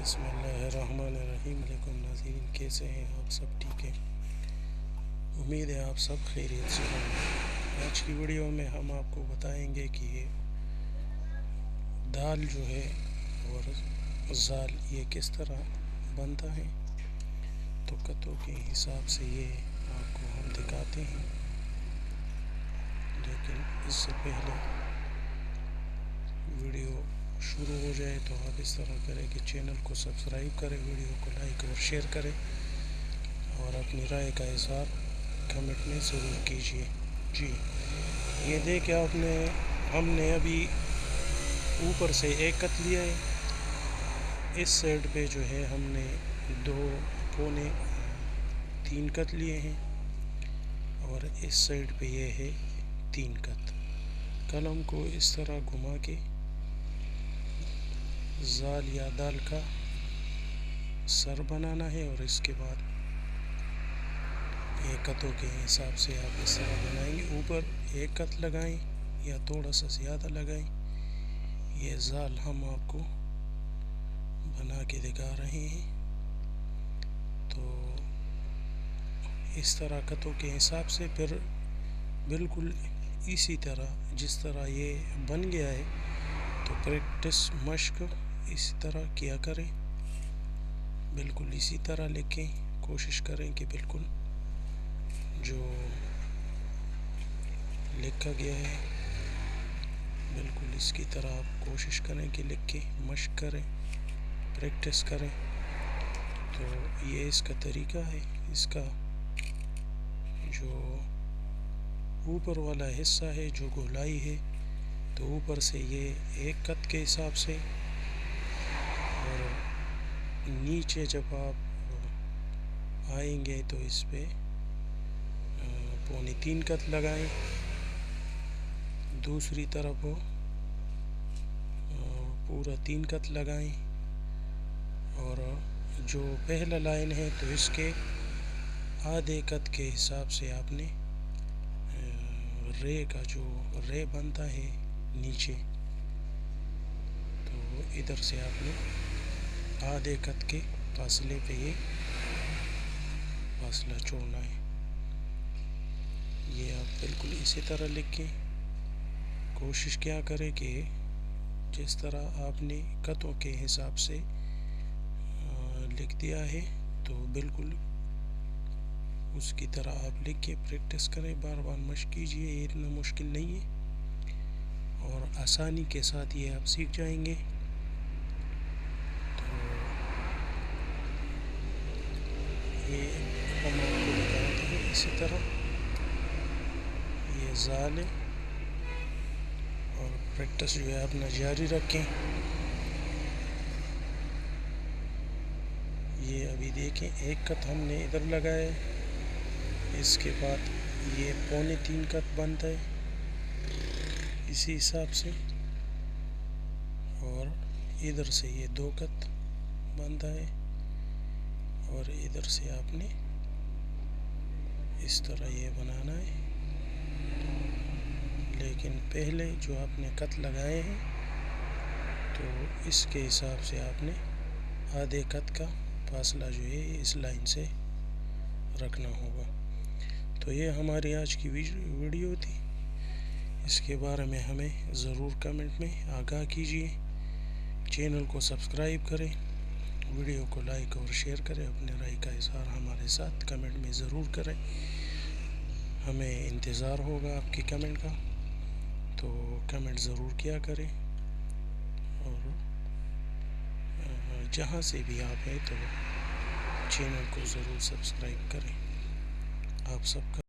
بسم اللہ الرحمن الرحیم۔ علیکم ناظرین، کیسے ہیں آپ؟ سب ٹھیک ہے؟ امید ہے آپ سب خیریت سے ہوں گے۔ آج کی ویڈیو میں ہم آپ کو بتائیں گے کہ یہ دال جو ہے اور زال یہ کس طرح بنتا ہے۔ تو قطعوں کے حساب سے یہ آپ کو ہم دکھاتے ہیں، لیکن اس سے پہلے ویڈیو شروع ہو جائے تو آپ اس طرح کریں کہ چینل کو سبسکرائب کریں، ویڈیو کو لائک اور شیئر کریں اور اپنی رائے کا اظہار کمنٹ میں ضرور کیجیے۔ جی یہ دیکھیں ہم نے ابھی اوپر سے ایک کت لیا ہے، اس سائڈ پہ جو ہے ہم نے 2.3 کت لیے ہیں اور اس سائڈ پہ یہ ہے 3 کت۔ قلم کو اس طرح گھما کے زال یا دال کا سر بنانا ہے اور اس کے بعد یہ کتوں کے حساب سے آپ اس طرح بنائیں گے۔ اوپر ایک کت لگائیں یا تھوڑا سا زیادہ لگائیں۔ یہ زال ہم آپ کو بنا کے دکھا رہے ہیں، تو اس طرح کتوں کے حساب سے پھر بالکل اسی طرح جس طرح یہ بن گیا ہے تو پریکٹس مشق اسی طرح کیا کریں، بالکل اسی طرح لکھیں، کوشش کریں کہ بالکل جو لکھا گیا ہے بالکل اس کی طرح آپ کوشش کریں کہ لکھیں، مشق کریں، پریکٹس کریں۔ تو یہ اس کا طریقہ ہے۔ اس کا جو اوپر والا حصہ ہے جو گولائی ہے، تو اوپر سے یہ ایک کت کے حساب سے، اور نیچے جب آپ آئیں گے تو اس پہ 3.25 کت لگائیں، دوسری طرف پورا 3 کت لگائیں، اور جو پہلا لائن ہے تو اس کے آدھے کت کے حساب سے آپ نے رے کا جو رے بنتا ہے نیچے، تو ادھر سے آپ نے آدھے کت کے فاصلے پہ یہ فاصلہ چھوڑنا ہے۔ یہ آپ بالکل اسی طرح لکھیں، کوشش کیا کریں کہ جس طرح آپ نے کتوں کے حساب سے لکھ دیا ہے تو بالکل اس کی طرح آپ لکھ کے پریکٹس کریں، بار بار مشق کیجیے۔ یہ اتنا مشکل نہیں ہے اور آسانی کے ساتھ یہ آپ سیکھ جائیں گے۔ تو یہ ہم آپ کو دکھاتے ہیں اسی طرح، یہ زال ہے، اور پریکٹس جو ہے اپنا جاری رکھیں۔ یہ ابھی دیکھیں ایک کت ہم نے ادھر لگایا ہے، اس کے بعد یہ 3.25 کت بنتا ہے اسی حساب سے، اور ادھر سے یہ 2 کت بنتا ہے، اور ادھر سے آپ نے اس طرح یہ بنانا ہے۔ لیکن پہلے جو آپ نے کت لگائے ہیں تو اس کے حساب سے آپ نے آدھے کت کا فاصلہ جو ہے اس لائن سے رکھنا ہوگا۔ تو یہ ہماری آج کی ویڈیو تھی، اس کے بارے میں ہمیں ضرور کمنٹ میں آگاہ کیجیے۔ چینل کو سبسکرائب کریں، ویڈیو کو لائک اور شیئر کریں، اپنے رائے کا اظہار ہمارے ساتھ کمنٹ میں ضرور کریں، ہمیں انتظار ہوگا آپ کی کمنٹ کا۔ تو کمنٹ ضرور کیا کریں، اور جہاں سے بھی آپ ہیں تو چینل کو ضرور سبسکرائب کریں۔ آپ سب کا